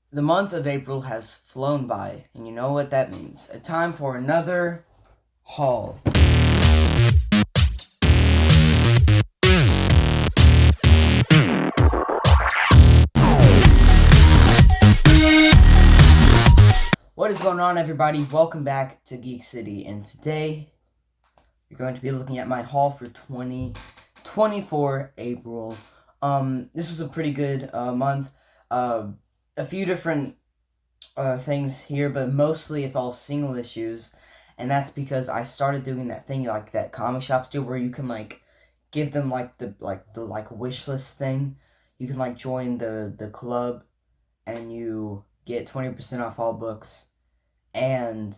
The month of April has flown by, and you know what that means. A time for another haul. What is going on, everybody? Welcome back to Geek City, and today we're going to be looking at my haul for 2024 April. This was a pretty good month. A few different things here, but mostly it's all single issues, and that's because I started doing that thing like that comic shops do, where you can like give them the wish list thing. You can like join the club, and you get 20% off all books, and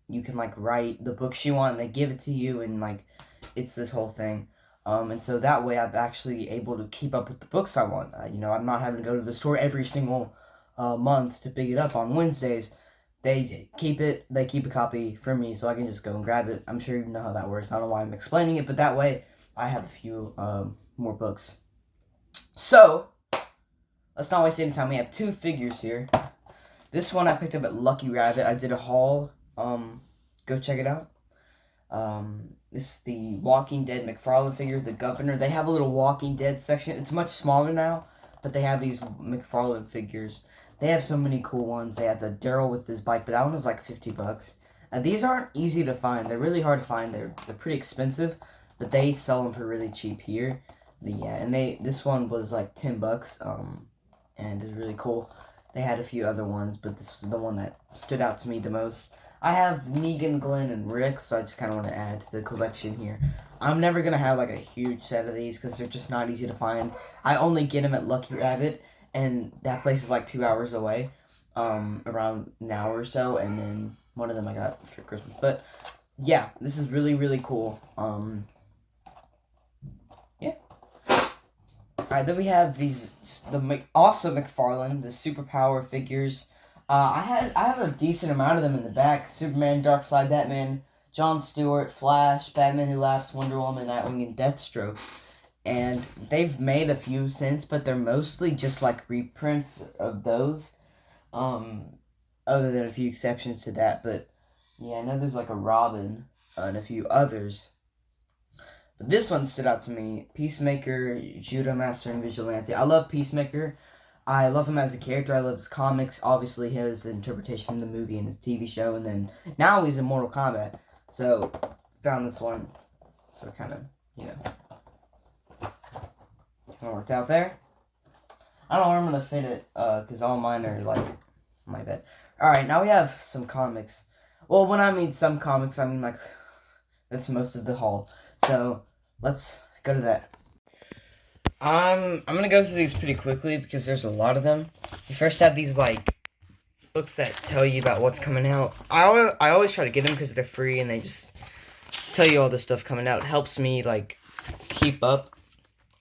you can like write the books you want, and they give it to you, and like it's this whole thing. And so that way I'm actually able to keep up with the books I want. I'm not having to go to the store every single month to pick it up on Wednesdays. They keep a copy for me, so I can just go and grab it. I'm sure you know how that works. I don't know why I'm explaining it, but that way I have a few more books. So let's not waste any time. We have two figures here. This one I picked up at Lucky Rabbit. I did a haul. Go check it out. This is the Walking Dead McFarlane figure, the Governor. They have a little Walking Dead section. It's much smaller now, but they have these McFarlane figures. They have so many cool ones. They have the Daryl with his bike, but that one was like $50. And these aren't easy to find. They're really hard to find. They're pretty expensive, but they sell them for really cheap here. This one was like $10. And it's really cool. They had a few other ones, but this was the one that stood out to me the most. I have Negan, Glenn, and Rick, so I just kind of want to add to the collection here. I'm never going to have like a huge set of these because they're just not easy to find. I only get them at Lucky Rabbit, and that place is like 2 hours away, around an hour or so, and then one of them I got for Christmas. But yeah, this is really, really cool. Yeah. Alright, then we have awesome McFarlane, the superpower figures. I have a decent amount of them in the back. Superman, Darkseid, Batman, John Stewart, Flash, Batman Who Laughs, Wonder Woman, Nightwing, and Deathstroke. And they've made a few since, but they're mostly just like reprints of those. Other than a few exceptions to that. But yeah, I know there's like a Robin and a few others. But this one stood out to me. Peacemaker, Judo Master, and Vigilante. I love Peacemaker. I love him as a character. I love his comics. Obviously, his interpretation in the movie and his TV show. And then now he's in Mortal Kombat. So, found this one. So, it kind of, worked out there. I don't know where I'm going to fit it. Because all mine are, like, my bed. Alright, now we have some comics. Well, when I mean some comics, I mean, like, that's most of the haul. So, let's go to that. I'm gonna go through these pretty quickly because there's a lot of them. You first have these like books that tell you about what's coming out. I always try to get them because they're free and they just tell you all the stuff coming out. It helps me like keep up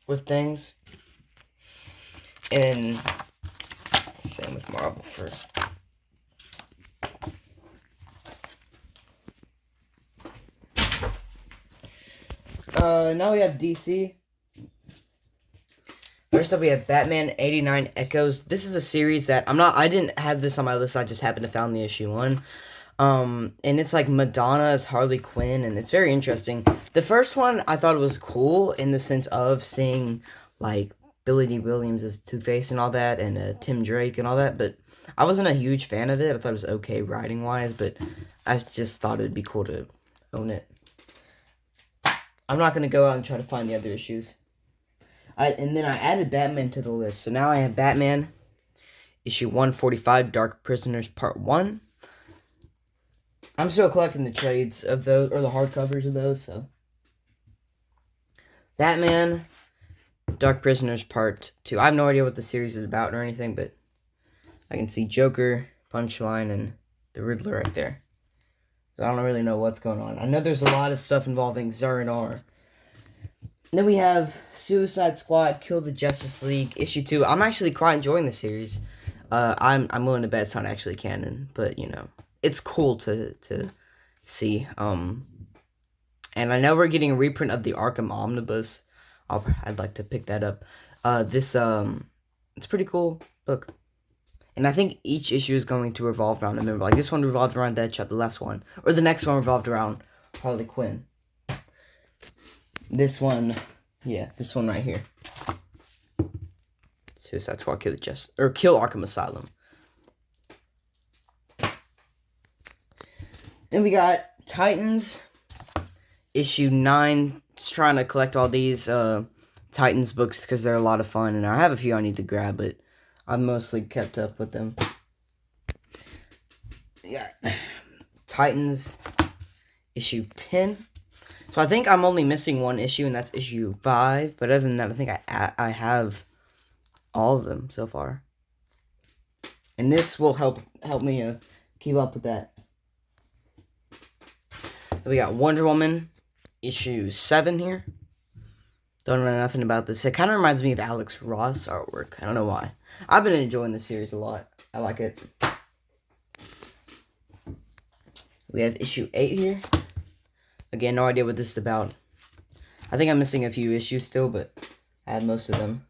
with things. And same with Marvel for. Now we have DC. First up, we have Batman 89 Echoes. This is a series that I didn't have this on my list. I just happened to found the issue one. And it's like Madonna as Harley Quinn, and it's very interesting. The first one, I thought it was cool in the sense of seeing, like, Billy D. Williams as Two-Face and all that, and Tim Drake and all that, but I wasn't a huge fan of it. I thought it was okay writing-wise, but I just thought it would be cool to own it. I'm not going to go out and try to find the other issues. And then I added Batman to the list. So now I have Batman, issue 145, Dark Prisoners, Part 1. I'm still collecting the trades of those, or the hardcovers of those, so. Batman, Dark Prisoners, Part 2. I have no idea what the series is about or anything, but I can see Joker, Punchline, and the Riddler right there. So I don't really know what's going on. I know there's a lot of stuff involving Zara-Neter. Then we have Suicide Squad, Kill the Justice League, issue 2. I'm actually quite enjoying the series. I'm willing to bet it's not actually canon, but it's cool to see. And I know we're getting a reprint of the Arkham Omnibus. I'd like to pick that up. It's a pretty cool book. And I think each issue is going to revolve around a member. Like this one revolved around Deadshot, the last one. Or the next one revolved around Harley Quinn. This one, yeah, this one right here. Suicide Squad Kill Arkham Asylum. Then we got Titans, issue 9. Just trying to collect all these Titans books because they're a lot of fun. And I have a few I need to grab, but I've mostly kept up with them. Yeah, Titans, issue 10. So I think I'm only missing one issue, and that's issue 5. But other than that, I think I have all of them so far. And this will help me keep up with that. We got Wonder Woman, issue 7 here. Don't know nothing about this. It kind of reminds me of Alex Ross artwork. I don't know why. I've been enjoying this series a lot. I like it. We have issue 8 here. Again, no idea what this is about. I think I'm missing a few issues still, but I have most of them.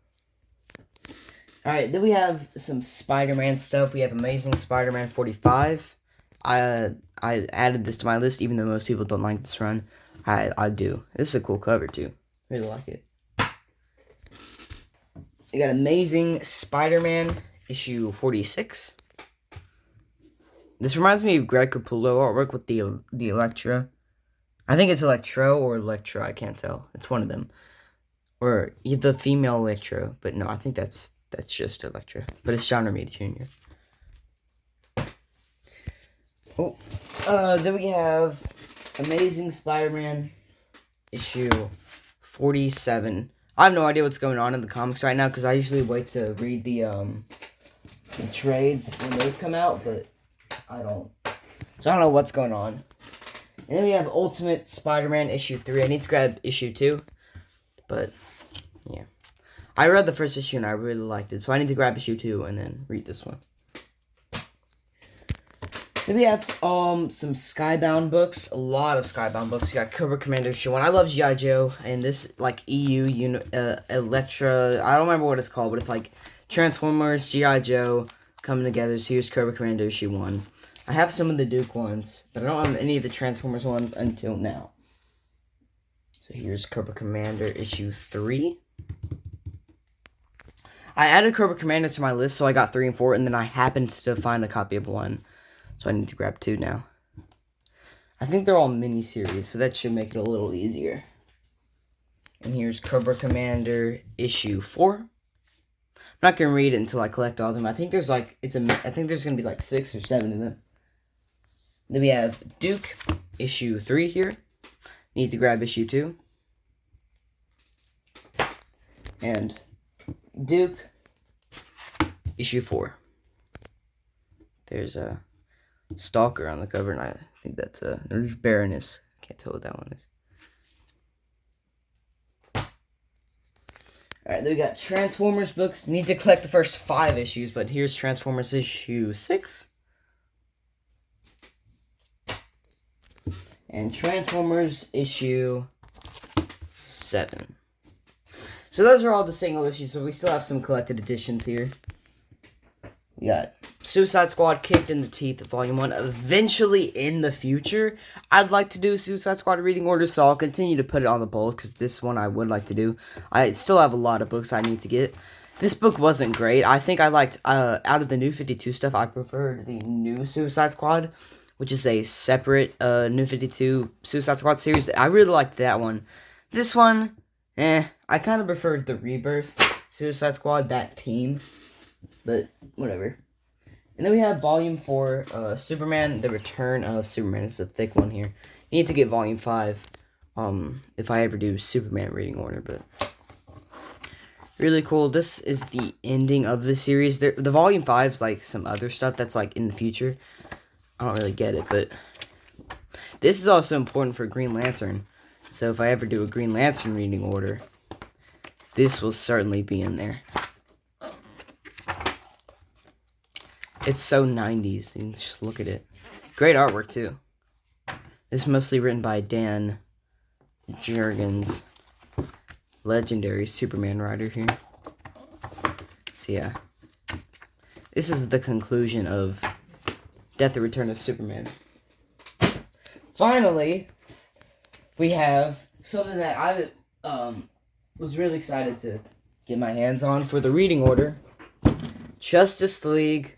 Alright, then we have some Spider-Man stuff. We have Amazing Spider-Man 45. I added this to my list, even though most people don't like this run. I do. This is a cool cover, too. Really like it. We got Amazing Spider-Man, issue 46. This reminds me of Greg Capullo artwork with the Electra. I think it's Electro or Electra, I can't tell. It's one of them. Or the female Electro, but no, I think that's just Electra. But it's John Romita Jr. Oh, then we have Amazing Spider-Man, issue 47. I have no idea what's going on in the comics right now, because I usually wait to read the trades when those come out, but I don't. So I don't know what's going on. And then we have Ultimate Spider-Man, issue 3. I need to grab issue 2, but yeah. I read the first issue and I really liked it, so I need to grab issue 2 and then read this one. Then we have some Skybound books, a lot of Skybound books. You got Cobra Commander issue 1. I love G.I. Joe, and this like Electra. I don't remember what it's called, but it's like Transformers, G.I. Joe coming together. So here's Cobra Commander issue 1. I have some of the Duke ones, but I don't have any of the Transformers ones until now. So here's Cobra Commander issue 3. I added Cobra Commander to my list, so I got 3 and 4, and then I happened to find a copy of 1. So I need to grab 2 now. I think they're all mini-series, so that should make it a little easier. And here's Cobra Commander issue 4. I'm not gonna read it until I collect all of them. I think there's like I think there's gonna be like 6 or 7 of them. Then we have Duke issue 3 here. Need to grab issue 2. And Duke issue 4. There's a Stalker on the cover, and I think that's there's Baroness. Can't tell what that one is. Alright, then we got Transformers books. Need to collect the first 5 issues, but here's Transformers issue 6. And Transformers issue 7. So those are all the single issues, so we still have some collected editions here. We got Suicide Squad Kicked in the Teeth, Volume 1. Eventually, in the future, I'd like to do Suicide Squad reading order, so I'll continue to put it on the polls, because this one I would like to do. I still have a lot of books I need to get. This book wasn't great. I think I liked, out of the New 52 stuff, I preferred the new Suicide Squad, which is a separate New 52 Suicide Squad series. I really liked that one. This one, I kind of preferred the Rebirth Suicide Squad, that team. But, whatever. And then we have Volume 4, Superman, The Return of Superman. It's a thick one here. You need to get Volume 5, if I ever do Superman reading order, but really cool. This is the ending of the series. The Volume 5 is, like, some other stuff that's, like, in the future. I don't really get it, but this is also important for Green Lantern. So if I ever do a Green Lantern reading order, this will certainly be in there. It's so 90s. You can just look at it. Great artwork, too. This is mostly written by Dan Jurgens. Legendary Superman writer here. So, yeah. this is the conclusion of Death and Return of Superman. Finally, we have something that I was really excited to get my hands on for the reading order. Justice League,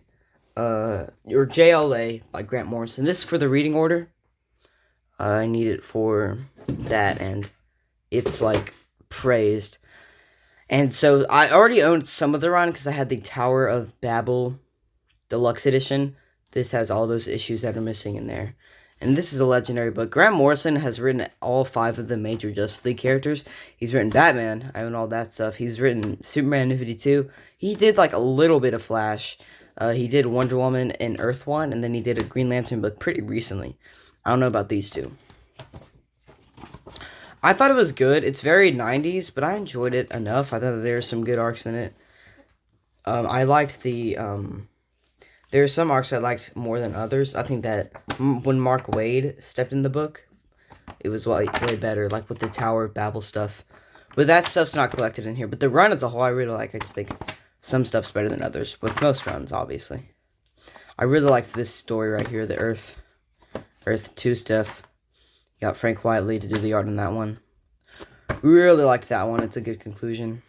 or JLA by Grant Morrison. This is for the reading order. I need it for that, and it's, like, praised. And so, I already owned some of the run, because I had the Tower of Babel Deluxe Edition. This has all those issues that are missing in there. And this is a legendary book. Grant Morrison has written all 5 of the major Justice League characters. He's written Batman. I own all that stuff. He's written Superman New 52. He did, like, a little bit of Flash. He did Wonder Woman and Earth 1, and then he did a Green Lantern book pretty recently. I don't know about these two. I thought it was good. It's very 90s, but I enjoyed it enough. I thought there were some good arcs in it. I liked the... There are some arcs I liked more than others. I think that when Mark Waid stepped in the book, it was way better, like with the Tower of Babel stuff. But that stuff's not collected in here. But the run as a whole, I really like. I just think some stuff's better than others, with most runs, obviously. I really liked this story right here, the Earth 2 stuff. Got Frank Whiteley to do the art on that one. Really liked that one. It's a good conclusion.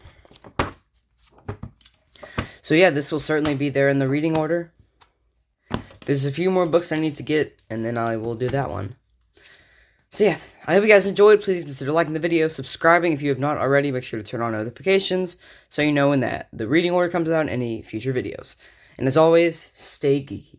So yeah, this will certainly be there in the reading order. There's a few more books I need to get, and then I will do that one. So yeah, I hope you guys enjoyed. Please consider liking the video, subscribing if you have not already. Make sure to turn on notifications so you know when the reading order comes out and any future videos. And as always, stay geeky.